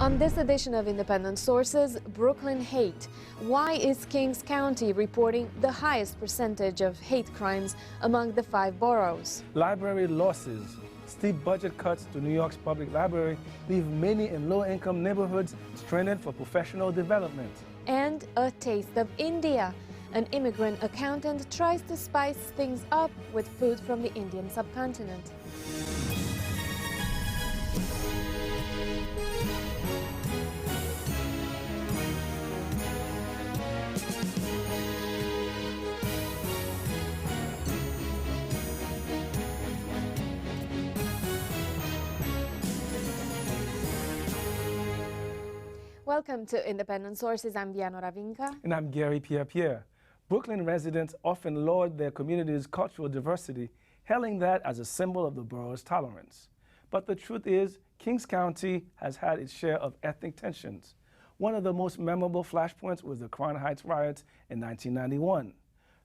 On this edition of Independent Sources, Brooklyn hate. Why is Kings County reporting the highest percentage of hate crimes among the 5 boroughs? Library losses. Steep budget cuts to New York's public library leave many in low-income neighborhoods stranded for professional development. And a taste of India. An immigrant accountant tries to spice things up with food from the Indian subcontinent. Welcome to Independent Sources. I'm Diana Ravinka. And I'm Gary Pierre-Pierre. Brooklyn residents often laud their community's cultural diversity, hailing that as a symbol of the borough's tolerance. But the truth is, Kings County has had its share of ethnic tensions. One of the most memorable flashpoints was the Crown Heights riots in 1991.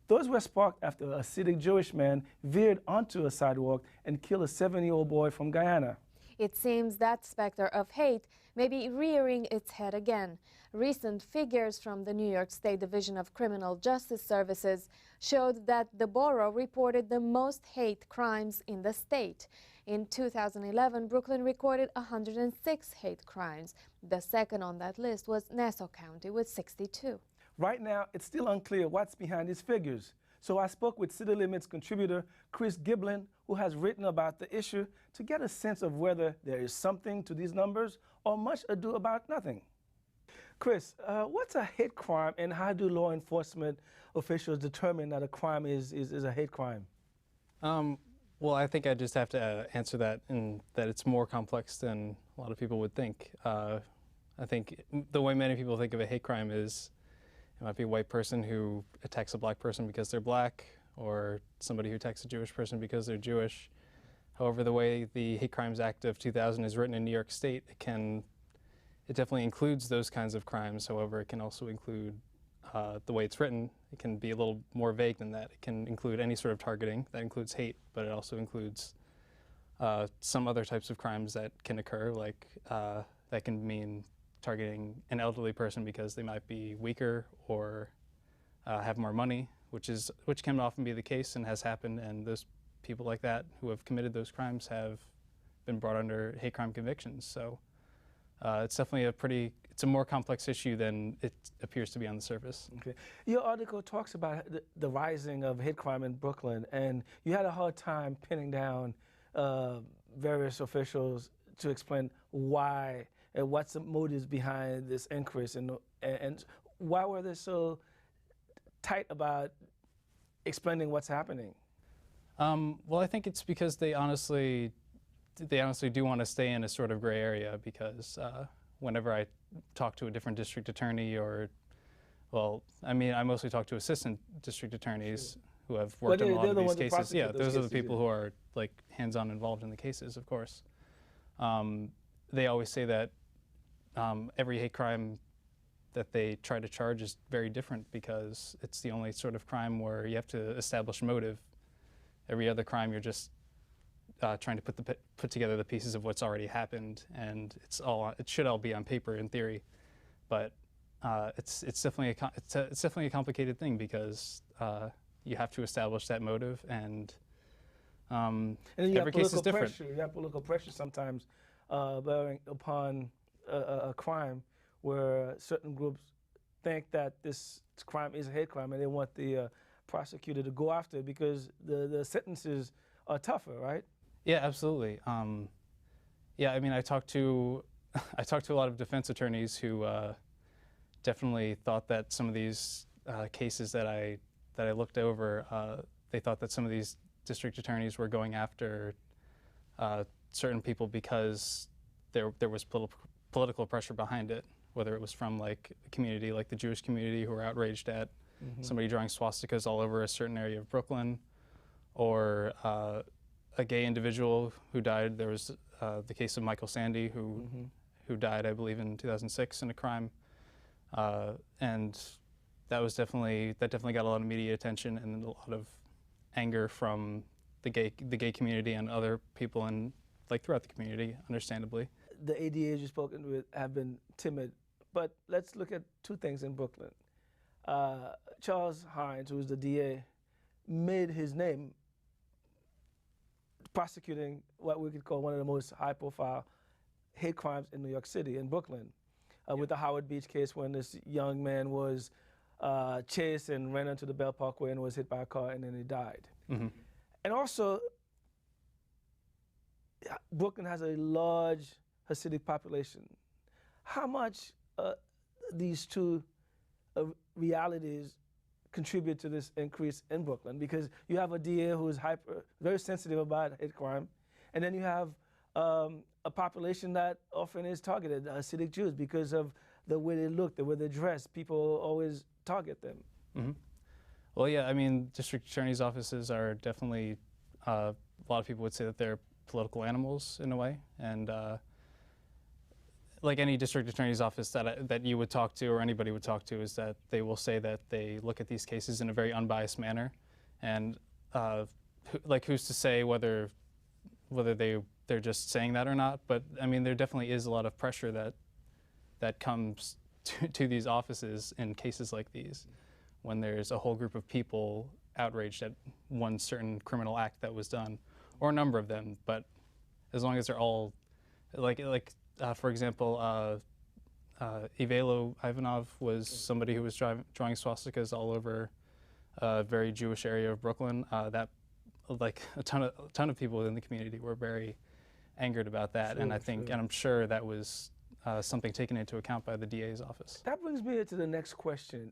Those were sparked after a Hasidic Jewish man veered onto a sidewalk and killed a 7-year-old boy from Guyana. It seems that specter of hate may be rearing its head again. Recent figures from the New York State Division of Criminal Justice Services showed that the borough reported the most hate crimes in the state. In 2011, Brooklyn recorded 106 hate crimes. The second on that list was Nassau County with 62. Right now, it's still unclear what's behind these figures. So I spoke with City Limits contributor Chris Giblin, who has written about the issue, to get a sense of whether there is something to these numbers or much ado about nothing. Chris, what's a hate crime and how do law enforcement officials determine that a crime is a hate crime? Well, I think I just have to answer that in that it's more complex than a lot of people would think. I think the way many people think of a hate crime is it might be a white person who attacks a black person because they're black, or somebody who attacks a Jewish person because they're Jewish. However, the way the Hate Crimes Act of 2000 is written in New York State, it definitely includes those kinds of crimes. However, it can also include, the way it's written, it can be a little more vague than that. It can include any sort of targeting. That includes hate, but it also includes some other types of crimes that can occur, like that can mean targeting an elderly person because they might be weaker or have more money, which can often be the case and has happened, and those people like that who have committed those crimes have been brought under hate crime convictions. So it's definitely it's a more complex issue than it appears to be on the surface. Okay. Your article talks about the rising of hate crime in Brooklyn, and you had a hard time pinning down various officials to explain why and what's the motives behind this increase, and why were they so tight about explaining what's happening? Well, I think it's because they honestly do want to stay in a sort of gray area, because whenever I talk to a different district attorney, I mostly talk to assistant district attorneys who have worked on a lot of these cases. Yeah, those are the people who are like hands-on involved in the cases, of course. They always say that every hate crime that they try to charge is very different, because it's the only sort of crime where you have to establish motive. Every other crime, you're just trying to put together the pieces of what's already happened, and it should all be on paper in theory, but it's definitely a complicated thing, because you have to establish that motive, and every case is different. You have political pressure sometimes bearing upon a crime where certain groups think that this crime is a hate crime, and they want the prosecutor to go after it because the sentences are tougher, right? Yeah, absolutely. Yeah, I mean, I talked to a lot of defense attorneys who definitely thought that some of these cases that I looked over, they thought that some of these district attorneys were going after certain people because there was political pressure behind it, whether it was from like a community like the Jewish community who were outraged at somebody drawing swastikas all over a certain area of Brooklyn, or a gay individual who died. There was the case of Michael Sandy who died, I believe, in 2006 in a crime, and that definitely got a lot of media attention and a lot of anger from the gay community and other people throughout the community, understandably. the ADAs you've spoken with have been timid. But let's look at two things in Brooklyn. Charles Hines, who was the DA, made his name prosecuting what we could call one of the most high-profile hate crimes in New York City, in Brooklyn, with the Howard Beach case when this young man was chased and ran onto the Bell Parkway and was hit by a car and then he died. Mm-hmm. And also, Brooklyn has a large Hasidic population. How much these two realities contribute to this increase in Brooklyn? Because you have a DA who is very sensitive about hate crime, and then you have a population that often is targeted, Hasidic Jews, because of the way they look, the way they dress. People always target them. Mm-hmm. Well, yeah, I mean, district attorney's offices are definitely, a lot of people would say that they're political animals in a way, and like any district attorney's office that you would talk to or anybody would talk to, is that they will say that they look at these cases in a very unbiased manner, and like who's to say whether they're just saying that or not? But I mean, there definitely is a lot of pressure that comes to these offices in cases like these, when there's a whole group of people outraged at one certain criminal act that was done, or a number of them. But as long as they're all for example, Ivalo Ivanov was somebody who was drawing swastikas all over a very Jewish area of Brooklyn. That, like, a ton of people within the community were very angered about that, and and I'm sure that was something taken into account by the DA's office. That brings me to the next question.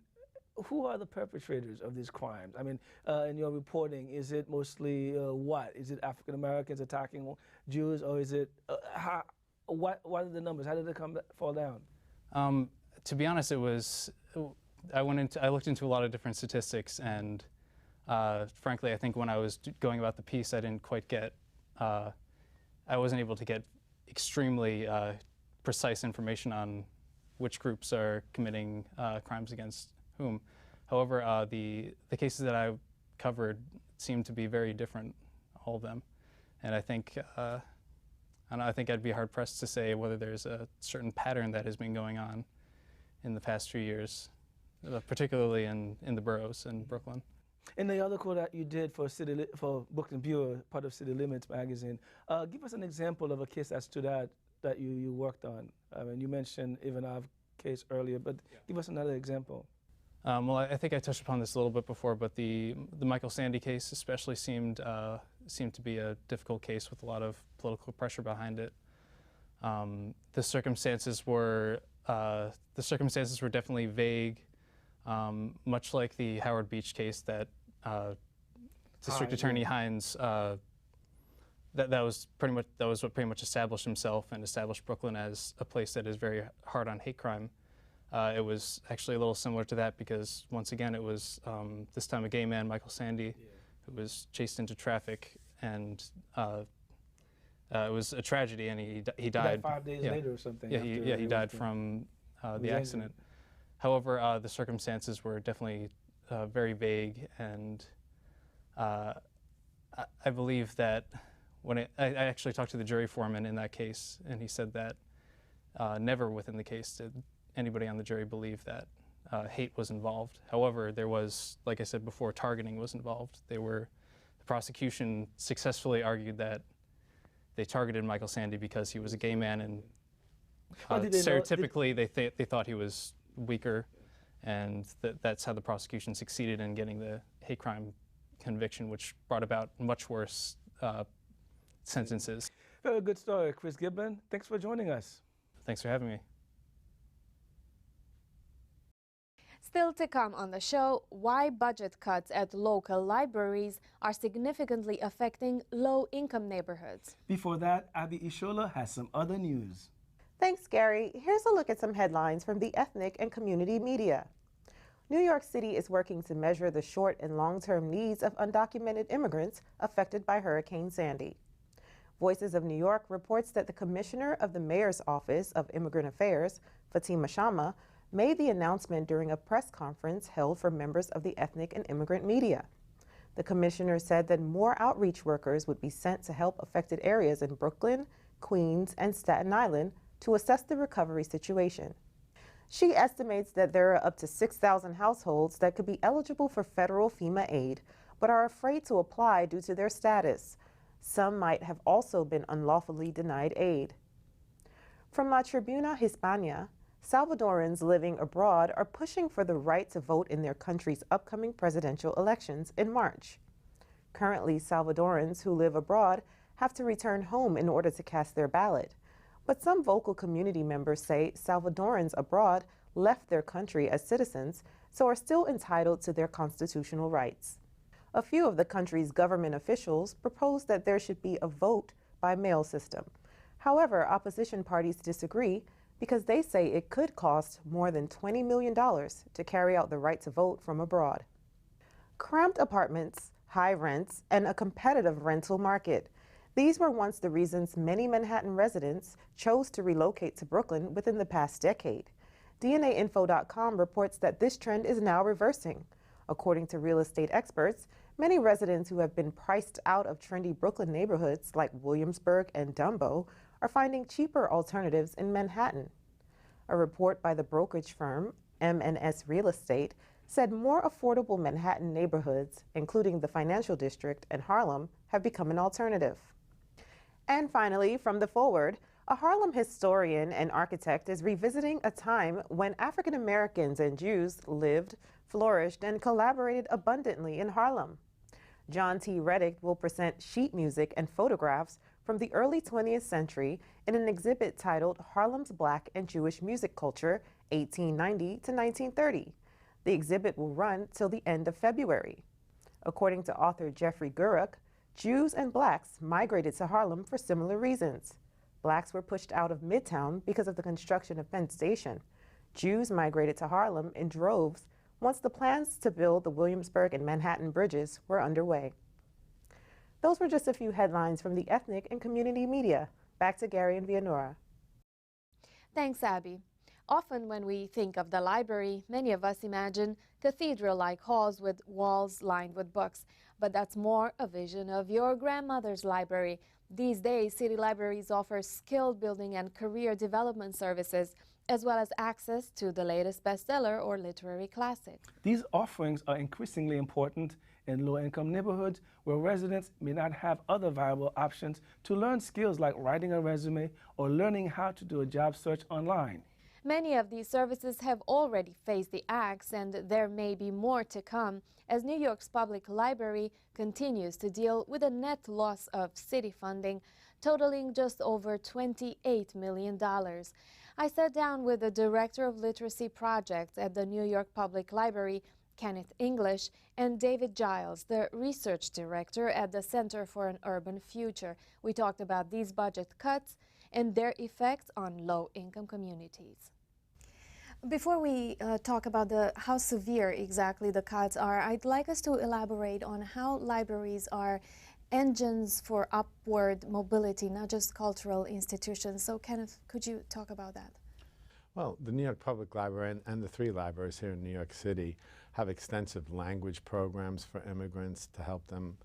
Who are the perpetrators of these crimes? I mean, in your reporting, is it mostly what? Is it African Americans attacking Jews, or is it what are the numbers? How did it fall down? To be honest, I looked into a lot of different statistics, and frankly, I think when I was going about the piece, I didn't quite get, I wasn't able to get extremely precise information on which groups are committing crimes against whom. However, the cases that I covered seemed to be very different, all of them, and I think I'd be hard-pressed to say whether there's a certain pattern that has been going on in the past few years, particularly in the boroughs in Brooklyn. In the article that you did for Brooklyn Bureau, part of City Limits magazine, give us an example of a case that stood out that you worked on. I mean, you mentioned Ivanov case earlier, but give us another example. Well, I think I touched upon this a little bit before, but the Michael Sandy case especially seemed to be a difficult case with a lot of political pressure behind it. The circumstances were definitely vague, much like the Howard Beach case that District Attorney Hines that was what pretty much established himself and established Brooklyn as a place that is very hard on hate crime. It was actually a little similar to that because, once again, it was this time a gay man, Michael Sandy, who was chased into traffic, and it was a tragedy, and he died 5 days later or something. He died from the accident. However, the circumstances were definitely very vague, and I believe that when I actually talked to the jury foreman in that case, and he said that never within the case did anybody on the jury believe that hate was involved. However, there was, like I said before, targeting was involved. The prosecution successfully argued that they targeted Michael Sandy because he was a gay man, and stereotypically they thought he was weaker, and that's how the prosecution succeeded in getting the hate crime conviction, which brought about much worse sentences. Very good story, Chris Gibbon. Thanks for joining us. Thanks for having me. Still to come on the show, why budget cuts at local libraries are significantly affecting low-income neighborhoods. Before that, Abby Ishola has some other news. Thanks, Gary. Here's a look at some headlines from the ethnic and community media. New York City is working to measure the short and long-term needs of undocumented immigrants affected by Hurricane Sandy. Voices of New York reports that the commissioner of the mayor's office of Immigrant Affairs, Fatima Shama, made the announcement during a press conference held for members of the ethnic and immigrant media. The commissioner said that more outreach workers would be sent to help affected areas in Brooklyn, Queens, and Staten Island to assess the recovery situation. She estimates that there are up to 6,000 households that could be eligible for federal FEMA aid, but are afraid to apply due to their status. Some might have also been unlawfully denied aid. From La Tribuna Hispania, Salvadorans living abroad are pushing for the right to vote in their country's upcoming presidential elections in March. Currently, Salvadorans who live abroad have to return home in order to cast their ballot. But some vocal community members say Salvadorans abroad left their country as citizens, so are still entitled to their constitutional rights. A few of the country's government officials propose that there should be a vote by mail system. However, opposition parties disagree because they say it could cost more than $20 million to carry out the right to vote from abroad. Cramped apartments, high rents, and a competitive rental market. These were once the reasons many Manhattan residents chose to relocate to Brooklyn within the past decade. DNAinfo.com reports that this trend is now reversing. According to real estate experts, many residents who have been priced out of trendy Brooklyn neighborhoods like Williamsburg and Dumbo are finding cheaper alternatives in Manhattan. A report by the brokerage firm M&S Real Estate said more affordable Manhattan neighborhoods, including the Financial District and Harlem, have become an alternative. And finally, from the Forward, a Harlem historian and architect is revisiting a time when African Americans and Jews lived, flourished, and collaborated abundantly in Harlem. John T. Reddick will present sheet music and photographs from the early 20th century in an exhibit titled Harlem's Black and Jewish Music Culture, 1890 to 1930. The exhibit will run till the end of February. According to author Jeffrey Guruk, Jews and blacks migrated to Harlem for similar reasons. Blacks were pushed out of Midtown because of the construction of Penn Station. Jews migrated to Harlem in droves once the plans to build the Williamsburg and Manhattan bridges were underway. Those were just a few headlines from the ethnic and community media. Back to Gary and Vianora. Thanks, Abby. Often when we think of the library, many of us imagine cathedral-like halls with walls lined with books. But that's more a vision of your grandmother's library. These days, city libraries offer skill building and career development services, as well as access to the latest bestseller or literary classic. These offerings are increasingly important in low-income neighborhoods where residents may not have other viable options to learn skills like writing a resume or learning how to do a job search online. Many of these services have already faced the axe, and there may be more to come as New York's public library continues to deal with a net loss of city funding totaling just over $28 million. I sat down with the Director of Literacy Projects at the New York Public Library, Kenneth English, and David Giles, the Research Director at the Center for an Urban Future. We talked about these budget cuts and their effects on low-income communities. Before we talk about how severe exactly the cuts are, I'd like us to elaborate on how libraries are engines for upward mobility, not just cultural institutions. So Kenneth, could you talk about that? Well, the New York Public Library and the three libraries here in New York City have extensive language programs for immigrants to help them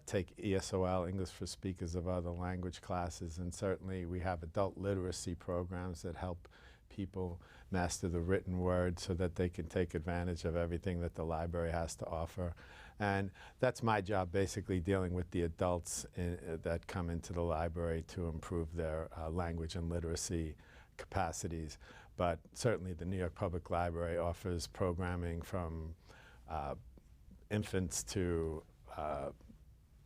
take ESOL, English for Speakers of Other Language classes, and certainly we have adult literacy programs that help people master the written word so that they can take advantage of everything that the library has to offer. And that's my job, basically dealing with the adults that come into the library to improve their language and literacy capacities. But certainly the New York Public Library offers programming from infants to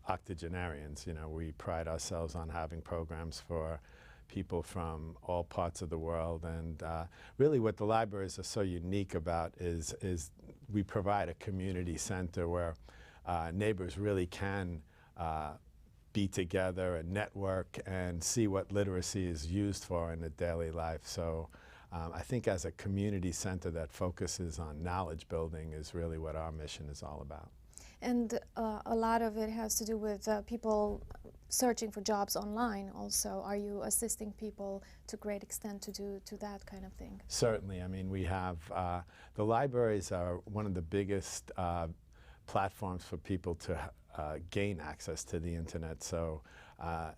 octogenarians. You know, we pride ourselves on having programs for people from all parts of the world, and really what the libraries are so unique about is we provide a community center where neighbors really can be together and network and see what literacy is used for in the daily life. So I think as a community center that focuses on knowledge building is really what our mission is all about. And a lot of it has to do with people searching for jobs online also. Are you assisting people to great extent to that kind of thing? Certainly. I mean, we have, the libraries are one of the biggest platforms for people to gain access to the internet. So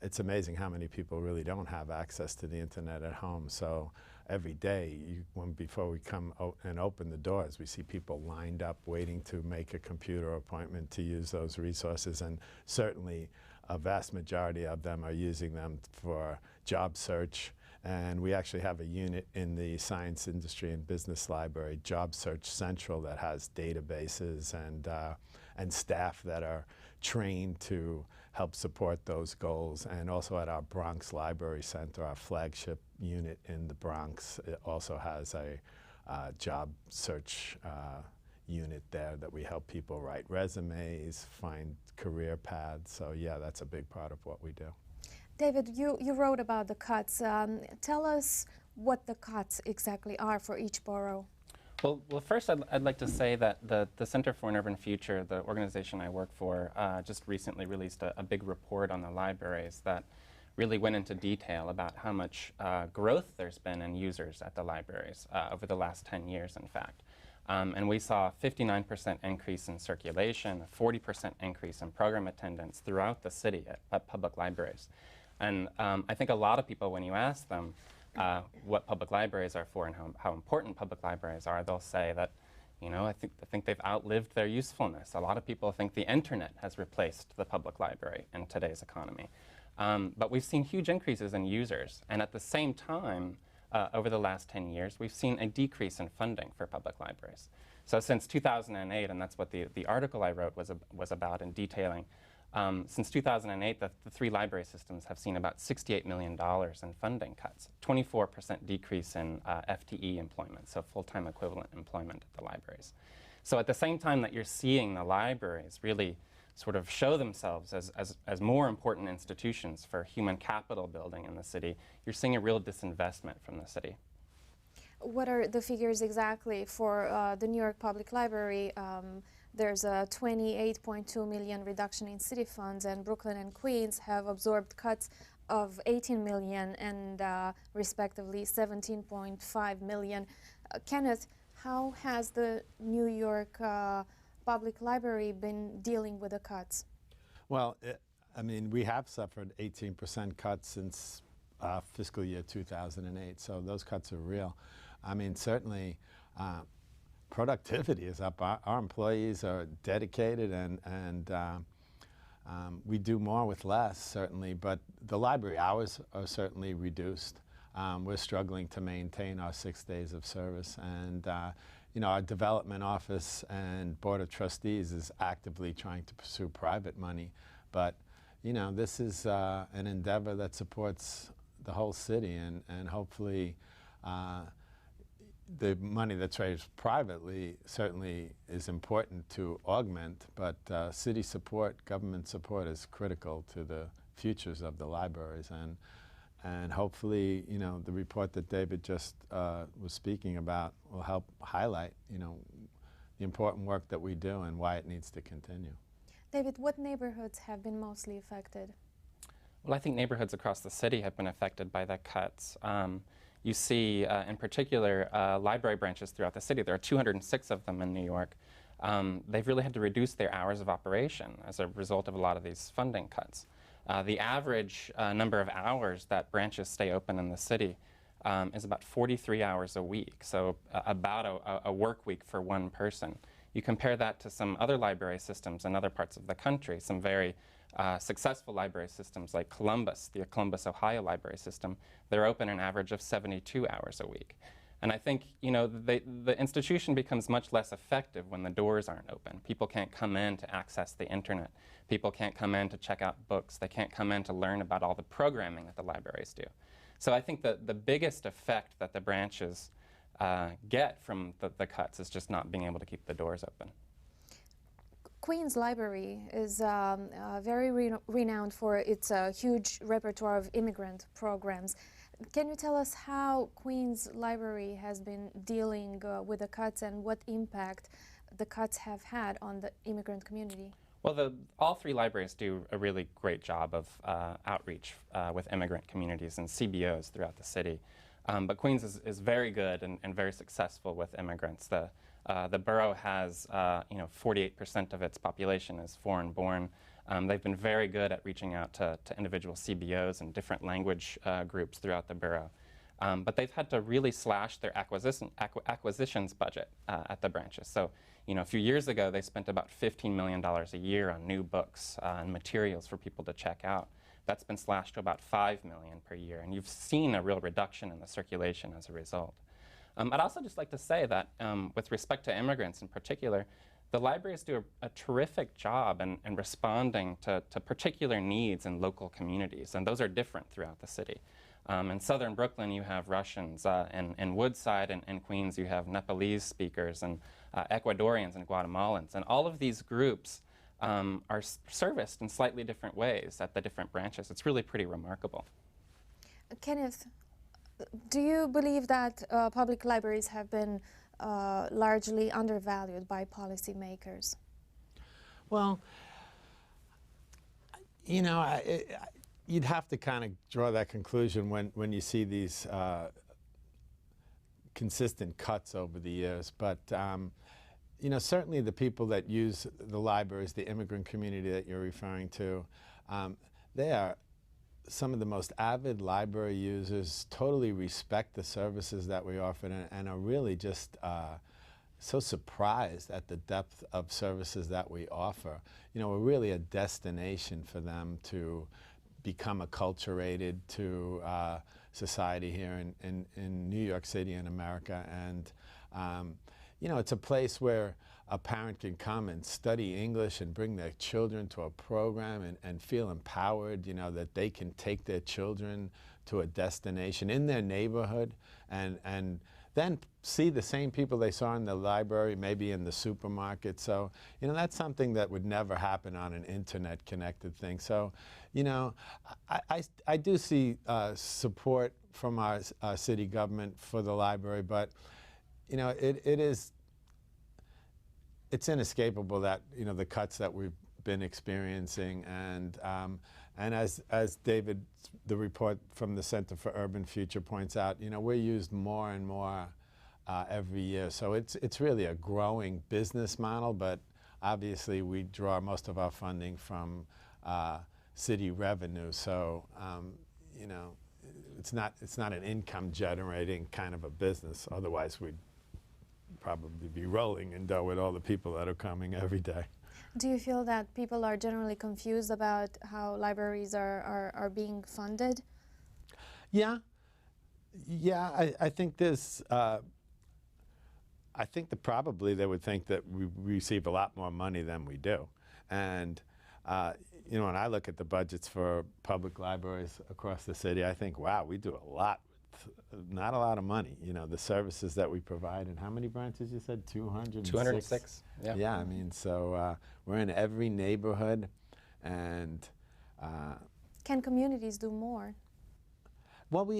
it's amazing how many people really don't have access to the internet at home. So every day, before we come and open the doors, we see people lined up waiting to make a computer appointment to use those resources. And certainly a vast majority of them are using them for job search. And we actually have a unit in the Science, Industry, and Business Library, Job Search Central, that has databases and staff that are trained to help support those goals. And also at our Bronx Library Center, our flagship unit in the Bronx, it also has a job search unit there that we help people write resumes, find career paths. So yeah, that's a big part of what we do. David, you wrote about the cuts. Tell us what the cuts exactly are for each borough. Well, first I'd like to say that the Center for an Urban Future, the organization I work for, just recently released a big report on the libraries that really went into detail about how much growth there's been in users at the libraries over the last 10 years, in fact. And we saw a 59% increase in circulation, a 40% increase in program attendance throughout the city at public libraries. And I think a lot of people, when you ask them what public libraries are for and how important public libraries are, they'll say that, you know, I think they've outlived their usefulness. A lot of people think the internet has replaced the public library in today's economy. But we've seen huge increases in users. And at the same time, over the last 10 years, we've seen a decrease in funding for public libraries. So since 2008, and that's what the article I wrote was about in detailing, since 2008, the three library systems have seen about $68 million in funding cuts, 24% decrease in FTE employment, so full-time equivalent employment at the libraries. So at the same time that you're seeing the libraries really sort of show themselves as more important institutions for human capital building in the city, you're seeing a real disinvestment from the city. What are the figures exactly for the New York Public Library? There's a 28.2 million reduction in city funds, and Brooklyn and Queens have absorbed cuts of 18 million and respectively 17.5 million. Kenneth, how has the New York Public Library been dealing with the cuts? Well, I mean, we have suffered 18% cuts since fiscal year 2008, so those cuts are real. I mean, certainly productivity is up. Our employees are dedicated, and we do more with less, certainly, but the library hours are certainly reduced. We're struggling to maintain our 6 days of service, and you know, our development office and board of trustees is actively trying to pursue private money, but you know, this is an endeavor that supports the whole city, and hopefully the money that's raised privately certainly is important to augment, but city support, government support is critical to the futures of the libraries, and hopefully, you know, the report that David just was speaking about will help highlight, you know, the important work that we do and why it needs to continue. David, what neighborhoods have been mostly affected? Well, I think neighborhoods across the city have been affected by the cuts. You see, in particular, library branches throughout the city. There are 206 of them in New York. They've really had to reduce their hours of operation as a result of a lot of these funding cuts. The average number of hours that branches stay open in the city is about 43 hours a week, so about a work week for one person. You compare that to some other library systems in other parts of the country, some very successful library systems like Columbus, the Columbus, Ohio library system. They're open an average of 72 hours a week. And I think, you know, the institution becomes much less effective when the doors aren't open. People can't come in to access the internet. People can't come in to check out books. They can't come in to learn about all the programming that the libraries do. So I think that the biggest effect that the branches get from the cuts is just not being able to keep the doors open. Queens Library is very renowned for its huge repertoire of immigrant programs. Can you tell us how Queens Library has been dealing with the cuts and what impact the cuts have had on the immigrant community? Well, all three libraries do a really great job of outreach with immigrant communities and CBOs throughout the city. But Queens is very good and very successful with immigrants. The borough has, 48% of its population is foreign-born. They've been very good at reaching out to individual CBOs and different language groups throughout the borough. But they've had to really slash their acquisitions budget at the branches. So, a few years ago, they spent about $15 million a year on new books and materials for people to check out. That's been slashed to about $5 million per year, and you've seen a real reduction in the circulation as a result. I'd also just like to say that with respect to immigrants in particular, the libraries do a terrific job in responding to particular needs in local communities, and those are different throughout the city. In southern Brooklyn, you have Russians. In Woodside and Queens, you have Nepalese speakers and Ecuadorians and Guatemalans. And all of these groups are serviced in slightly different ways at the different branches. It's really pretty remarkable. Kenneth, do you believe that public libraries have been largely undervalued by policymakers? Well, you'd have to kind of draw that conclusion when you see these consistent cuts over the years. But certainly the people that use the libraries, the immigrant community that you're referring to, they are some of the most avid library users, totally respect the services that we offer, and are really just so surprised at the depth of services that we offer. We're really a destination for them to become acculturated to society here in New York City and America. And it's a place where a parent can come and study English and bring their children to a program and feel empowered, that they can take their children to a destination in their neighborhood and then see the same people they saw in the library, maybe in the supermarket. So, that's something that would never happen on an internet-connected thing. So, I do see support from our city government for the library, but, it's inescapable that, the cuts that we've been experiencing, and as David, the report from the Center for Urban Future points out, we're used more and more every year. So it's really a growing business model, but obviously we draw most of our funding from city revenue. So it's not an income generating kind of a business. Otherwise we'd probably be rolling in dough with all the people that are coming every day. Do you feel that people are generally confused about how libraries are being funded? Yeah. I think there's. I think that probably they would think that we receive a lot more money than we do, and when I look at the budgets for public libraries across the city, I think, wow, we do a lot. Not a lot of money, the services that we provide. And how many branches you said? 206? 206, yeah. Yeah, I mean, so we're in every neighborhood, and... Can communities do more? Well, we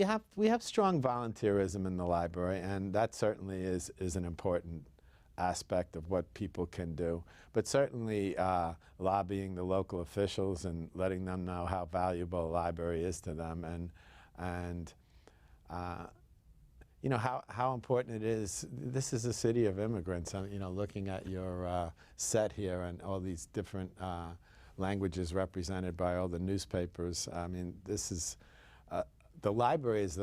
have strong volunteerism in the library, and that certainly is an important aspect of what people can do. But certainly lobbying the local officials and letting them know how valuable a library is to them, and how important it is. This is a city of immigrants. Looking at your set here and all these different languages represented by all the newspapers. I mean, this is the libraries.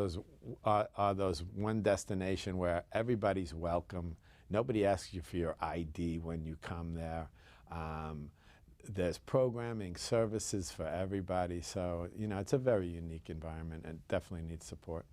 Are those one destination where everybody's welcome. Nobody asks you for your ID when you come there. There's programming, services for everybody. So it's a very unique environment and definitely needs support.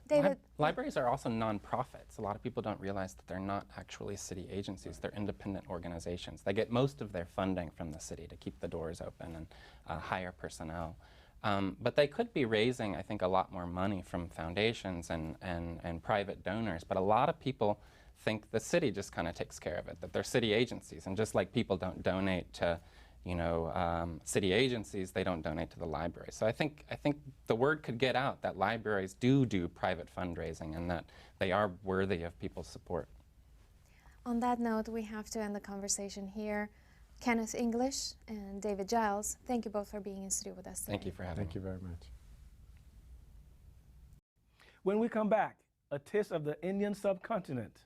David? Libraries are also nonprofits. A lot of people don't realize that they're not actually city agencies. They're independent organizations. They get most of their funding from the city to keep the doors open and hire personnel. But they could be raising, I think, a lot more money from foundations and private donors. But a lot of people think the city just kind of takes care of it, that they're city agencies. And just like people don't donate to city agencies, they don't donate to the library. So I think the word could get out that libraries do private fundraising and that they are worthy of people's support. On that note, we have to end the conversation here. Kenneth English and David Giles, thank you both for being in studio with us today. Thank you for having me. Thank you very much. When we come back, a taste of the Indian subcontinent.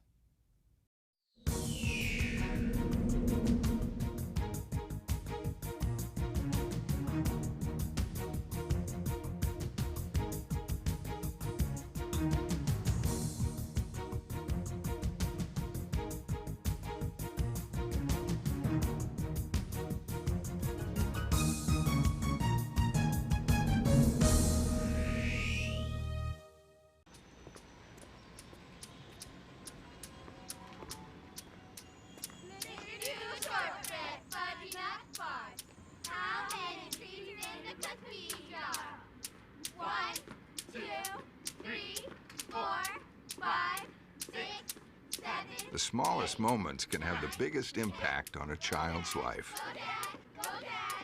The smallest moments can have the biggest impact on a child's life.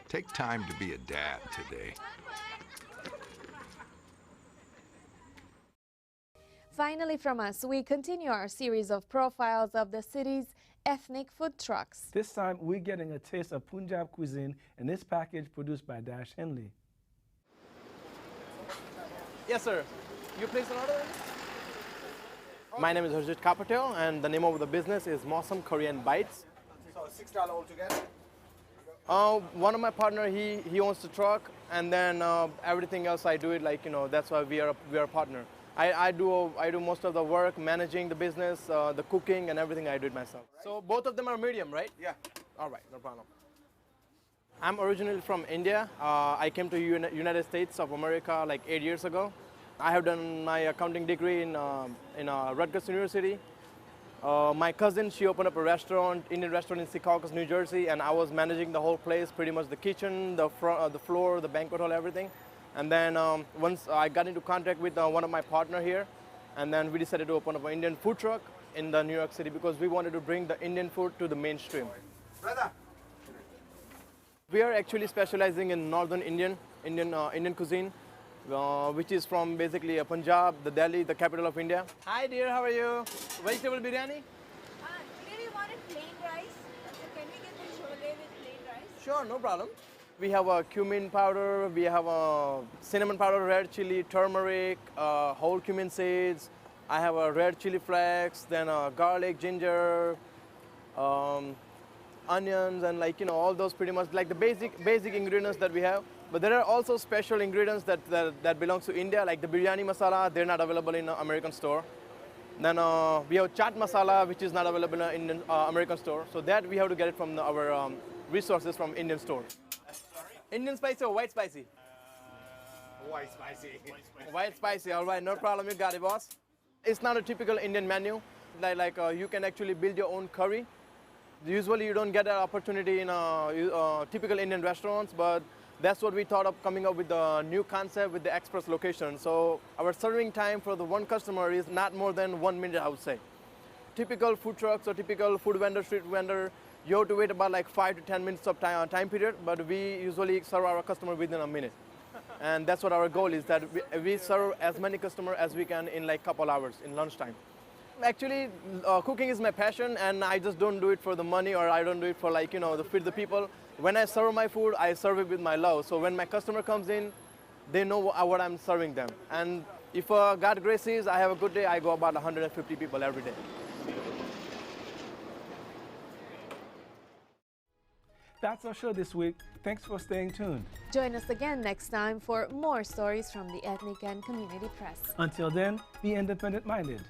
Take time to be a dad today. Finally from us, we continue our series of profiles of the city's ethnic food trucks. This time, we're getting a taste of Punjab cuisine in this package produced by Dash Henley. Yes, sir. You place an order? My name is Harjit Kapatel, and the name of the business is Mawsam Korean Bites. So $6 altogether? One of my partner, he owns the truck, and then everything else I do it like, that's why we are a partner. I do most of the work, managing the business, the cooking, and everything I do it myself. Right. So both of them are medium, right? Yeah. All right, no problem. I'm originally from India. I came to United States of America like 8 years ago. I have done my accounting degree in Rutgers University. My cousin, she opened up a restaurant, Indian restaurant in Secaucus, New Jersey, and I was managing the whole place, pretty much the kitchen, the floor, the banquet hall, everything. And then once I got into contact with one of my partner here, and then we decided to open up an Indian food truck in the New York City because we wanted to bring the Indian food to the mainstream. Brother. We are actually specializing in northern Indian cuisine, which is from basically Punjab, the Delhi, the capital of India. Hi dear, how are you? Vegetable biryani? Today we wanted plain rice. So can we get the chole with plain rice? Sure, no problem. We have a cumin powder, we have a cinnamon powder, red chili, turmeric, whole cumin seeds. I have a red chili flakes, then garlic, ginger, onions, and all those pretty much like the basic ingredients that we have. But there are also special ingredients that belongs to India, like the biryani masala. They're not available in American store. Then we have chaat masala, which is not available in American store. So that we have to get it from our resources from Indian store. Indian spicy or white spicy? White spicy. White spicy, all right, no problem, you got it, boss. It's not a typical Indian menu. Like you can actually build your own curry. Usually you don't get that opportunity in typical Indian restaurants, but that's what we thought of coming up with the new concept with the express location. So our serving time for the one customer is not more than 1 minute, I would say. Typical food trucks or typical food vendor, street vendor, you have to wait about like 5 to 10 minutes of time period, but we usually serve our customer within a minute. And that's what our goal is, that we serve as many customers as we can in like couple hours, in lunchtime. Actually, cooking is my passion, and I just don't do it for the money, or I don't do it for to feed the people. When I serve my food, I serve it with my love. So when my customer comes in, they know what I'm serving them. And if God graces, I have a good day, I go about 150 people every day. That's our show this week. Thanks for staying tuned. Join us again next time for more stories from the ethnic and community press. Until then, be independent-minded.